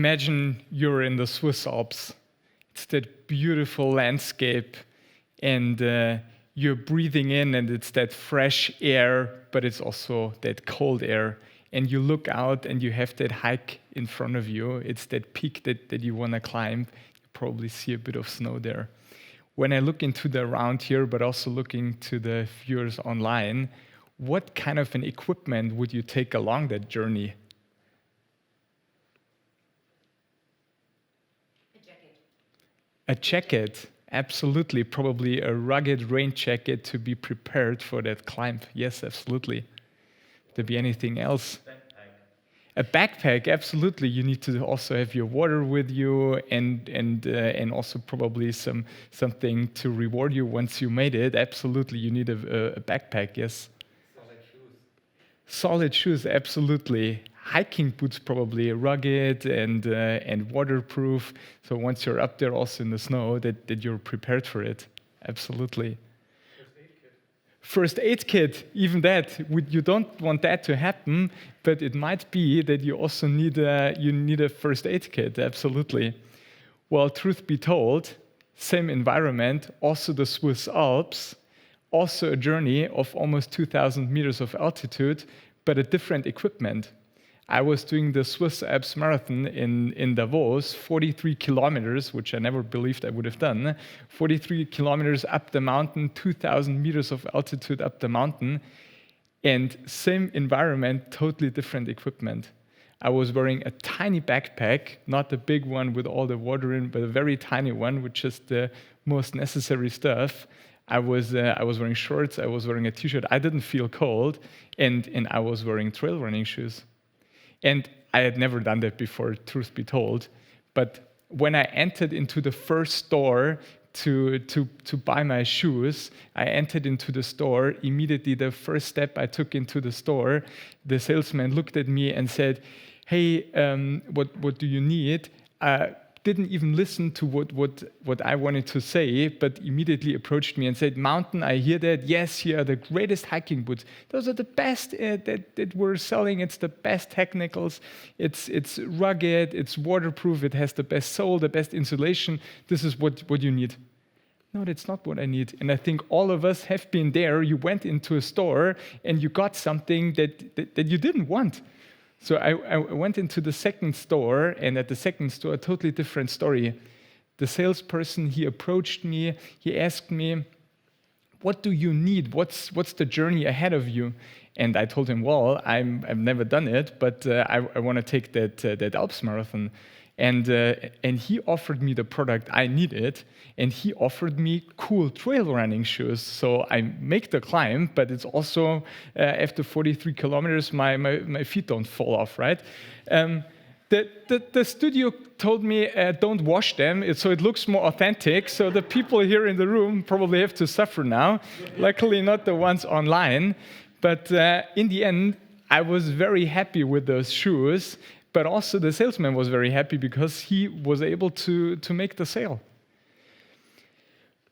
imagine you're in the Swiss Alps. It's that beautiful landscape, and you're breathing in, and it's that fresh air, but it's also that cold air. And you look out, and you have that hike in front of you. It's that peak that you want to climb. You probably see a bit of snow there. When I look into the around here, but also looking to the viewers online, what kind of an equipment would you take along that journey? A jacket, absolutely. Probably a rugged rain jacket to be prepared for that climb. Yes, absolutely. There be anything else? A backpack, absolutely. You need to also have your water with you, and also probably something to reward you once you made it. Absolutely, you need a backpack. Yes. Solid shoes, absolutely. Hiking boots, probably rugged and waterproof. So once you're up there, also in the snow, that you're prepared for it. Absolutely. First aid kit, even that. You don't want that to happen, but it might be that you also need a first aid kit. Absolutely. Well, truth be told, same environment, also the Swiss Alps, also a journey of almost 2,000 meters of altitude, but a different equipment. I was doing the Swiss Alps Marathon in Davos, 43 kilometers, which I never believed I would have done. 43 kilometers up the mountain, 2,000 meters of altitude up the mountain, and same environment, totally different equipment. I was wearing a tiny backpack, not the big one with all the water in, but a very tiny one with just the most necessary stuff. I was wearing shorts, I was wearing a t-shirt, I didn't feel cold, and I was wearing trail running shoes. And I had never done that before, truth be told. But when I entered into the first store to buy my shoes, I entered into the store. Immediately, the first step I took into the store, the salesman looked at me and said, "Hey, what do you need?" Didn't even listen to what I wanted to say, but immediately approached me and said, "Mountain, I hear that. Yes, here are the greatest hiking boots. Those are the best that we're selling. It's the best technicals. It's rugged, it's waterproof, it has the best sole, the best insulation. This is what you need." No, that's not what I need. And I think all of us have been there. You went into a store and you got something that you didn't want. So I went into the second store, and at the second store, a totally different story. The salesperson, he approached me, he asked me, "What do you need? What's the journey ahead of you?" And I told him, "Well, I've never done it, but I want to take that Alps Marathon." And he offered me the product I needed, and he offered me cool trail running shoes. So I make the climb, but it's also after 43 kilometers, my feet don't fall off, right? The studio told me don't wash them, so it looks more authentic. So the people here in the room probably have to suffer now. Luckily, not the ones online. But in the end, I was very happy with those shoes. But also the salesman was very happy because he was able to make the sale.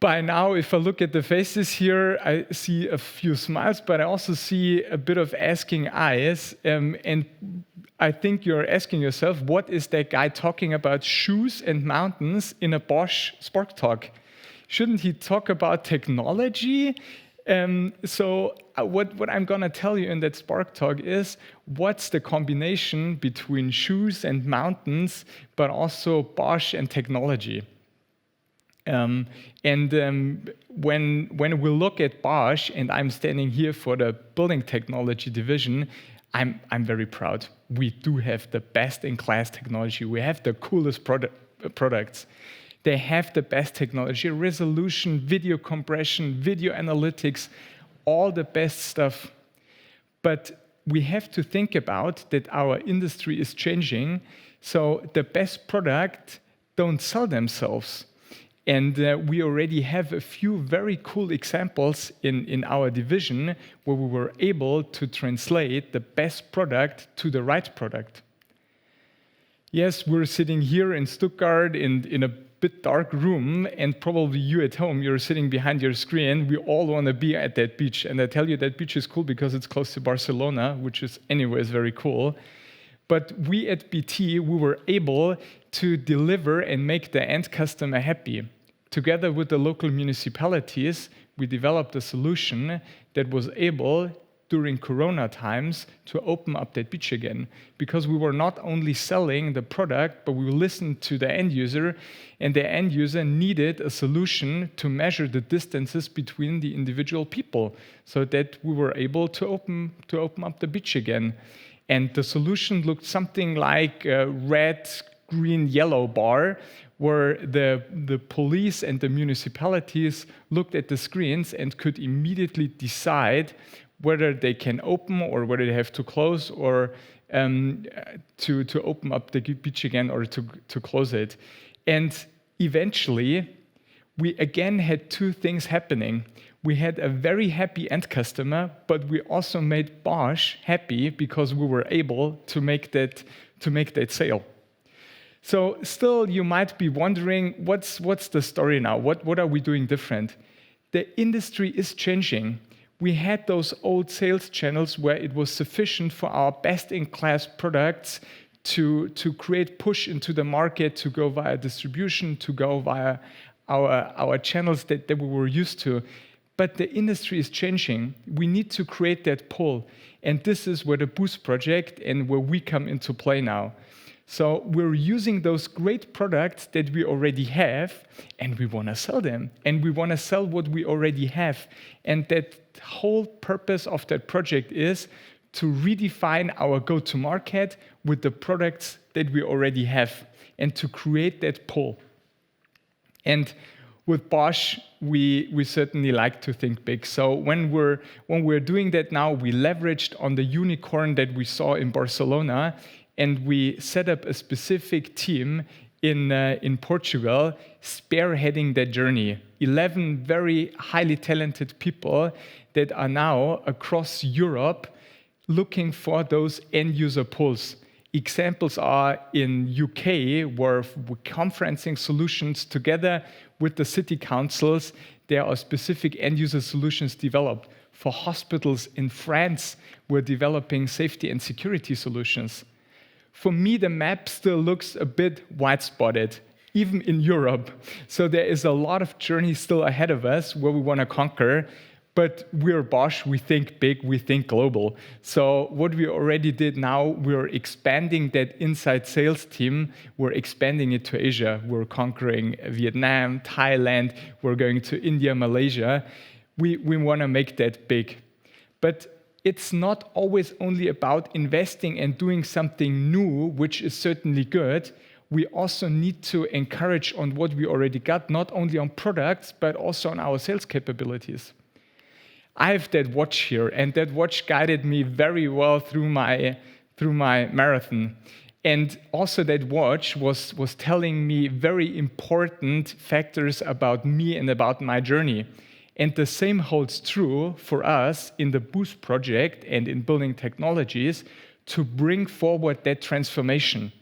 By now, if I look at the faces here, I see a few smiles, but I also see a bit of asking eyes. And I think you're asking yourself, what is that guy talking about shoes and mountains in a Bosch Spark Talk? Shouldn't he talk about technology? So what I'm going to tell you in that Spark Talk is what's the combination between shoes and mountains, but also Bosch and technology. When we look at Bosch, and I'm standing here for the building technology division, I'm very proud. We do have the best-in-class technology. We have the coolest products. They have the best technology, resolution, video compression, video analytics, all the best stuff. But we have to think about that our industry is changing, so the best product don't sell themselves. And we already have a few very cool examples in our division where we were able to translate the best product to the right product. Yes, we're sitting here in Stuttgart in a bit dark room, and probably you at home, you're sitting behind your screen. We all want to be at that beach. And I tell you, that beach is cool because it's close to Barcelona, which is anyways very cool. But we at BT, we were able to deliver and make the end customer happy. Together with the local municipalities, we developed a solution that was able, during Corona times, to open up that beach again. Because we were not only selling the product, but we listened to the end user, and the end user needed a solution to measure the distances between the individual people, so that we were able to open up the beach again. And the solution looked something like a red, green, yellow bar, where the police and the municipalities looked at the screens and could immediately decide whether they can open or whether they have to close, or to open up the beach again or to close it. And eventually, we again had two things happening. We had a very happy end customer, but we also made Bosch happy because we were able to make that sale. So still, you might be wondering, what's the story now? What are we doing different? The industry is changing. We had those old sales channels where it was sufficient for our best-in-class products to create push into the market, to go via distribution, to go via our channels that we were used to. But the industry is changing. We need to create that pull. And this is where the Boost project and where we come into play now. So we're using those great products that we already have, and we want to sell them. And we want to sell what we already have. And that whole purpose of that project is to redefine our go-to-market with the products that we already have and to create that pull. And with Bosch, we certainly like to think big. So when we're doing that now, we leveraged on the unicorn that we saw in Barcelona, and we set up a specific team in Portugal, spearheading that journey. 11 very highly talented people that are now across Europe looking for those end-user pulls. Examples are in UK, where we're conferencing solutions together with the city councils. There are specific end-user solutions developed. For hospitals in France, we're developing safety and security solutions. For me, the map still looks a bit wide-spotted, even in Europe. So there is a lot of journey still ahead of us where we want to conquer. But we're Bosch, we think big, we think global. So what we already did now, we're expanding that inside sales team. We're expanding it to Asia. We're conquering Vietnam, Thailand. We're going to India, Malaysia. We want to make that big. But it's not always only about investing and doing something new, which is certainly good. We also need to encourage on what we already got, not only on products, but also on our sales capabilities. I have that watch here, and that watch guided me very well through my marathon. And also that watch was telling me very important factors about me and about my journey. And the same holds true for us in the Boost project and in building technologies to bring forward that transformation.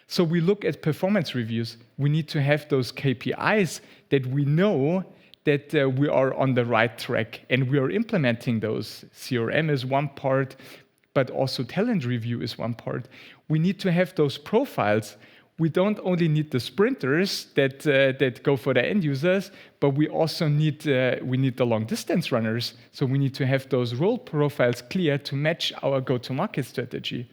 So we look at performance reviews. We need to have those KPIs that we know that we are on the right track, and we are implementing those. CRM is one part, but also talent review is one part. We need to have those profiles. We don't only need the sprinters that go for the end users, but we also need the long distance runners. So we need to have those role profiles clear to match our go-to-market strategy.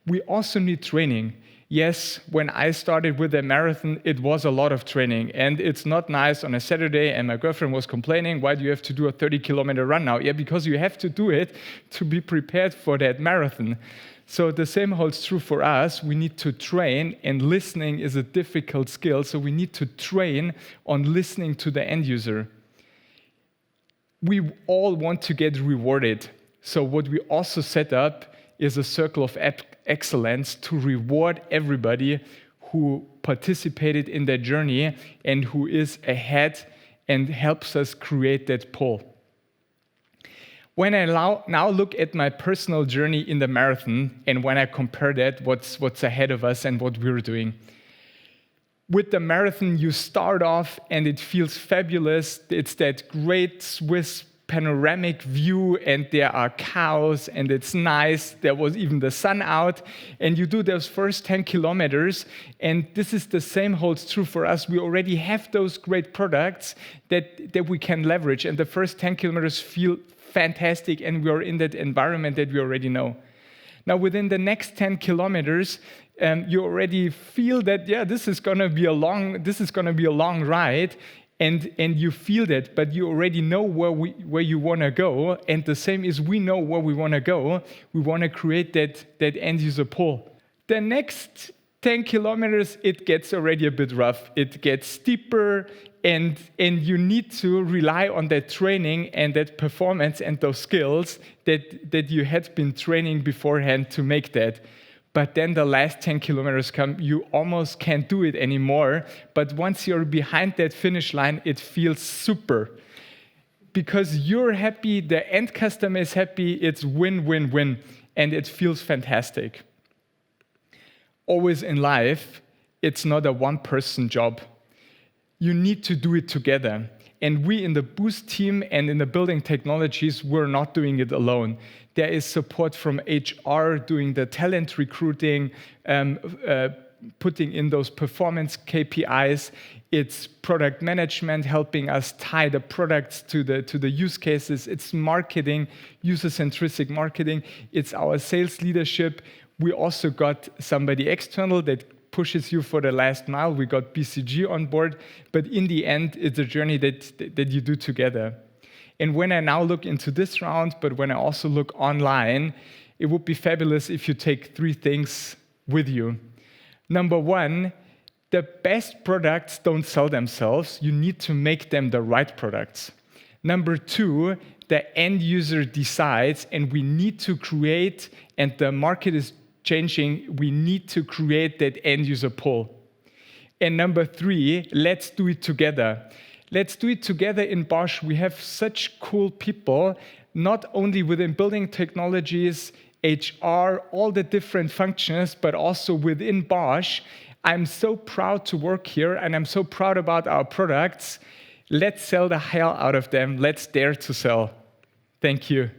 We also need training. Yes, when I started with the marathon, it was a lot of training, and it's not nice on a Saturday, and my girlfriend was complaining, why do you have to do a 30-kilometer run now? Yeah, because you have to do it to be prepared for that marathon. So the same holds true for us. We need to train, and listening is a difficult skill, so we need to train on listening to the end user. We all want to get rewarded. So what we also set up is a circle of excellence to reward everybody who participated in that journey and who is ahead and helps us create that pull. When I now look at my personal journey in the marathon, and when I compare that, what's ahead of us and what we're doing. With the marathon, you start off and it feels fabulous. It's that great Swiss panoramic view, and there are cows, and it's nice. There was even the sun out, and you do those first 10 kilometers, and this is the same holds true for us. We already have those great products that we can leverage, and the first 10 kilometers feel fantastic, and we are in that environment that we already know. Now, within the next 10 kilometers, you already feel that, yeah, this is going to be a long ride, and you feel that, but you already know where you want to go, and the same is we know where we want to go. We want to create that end user pull. The next 10 kilometers, it gets already a bit rough. It gets steeper, and you need to rely on that training and that performance and those skills that you had been training beforehand to make that. But then the last 10 kilometers come, you almost can't do it anymore. But once you're behind that finish line, it feels super. Because you're happy, the end customer is happy, it's win, win, win, and it feels fantastic. Always in life, it's not a one-person job. You need to do it together. And we in the Boost team and in the building technologies, we're not doing it alone. There is support from HR doing the talent recruiting, putting in those performance KPIs. It's product management helping us tie the products to the use cases. It's marketing, user-centric marketing. It's our sales leadership. We also got somebody external that pushes you for the last mile. We got BCG on board, but in the end, it's a journey that you do together. And when I now look into this round, but when I also look online, it would be fabulous if you take 3 things with you. Number 1, the best products don't sell themselves. You need to make them the right products. Number 2, the end user decides, and we need to create, and the market is changing, we need to create that end user pull. And number 3, let's do it together. Let's do it together in Bosch. We have such cool people, not only within building technologies, HR, all the different functions, but also within Bosch. I'm so proud to work here, and I'm so proud about our products. Let's sell the hell out of them. Let's dare to sell. Thank you.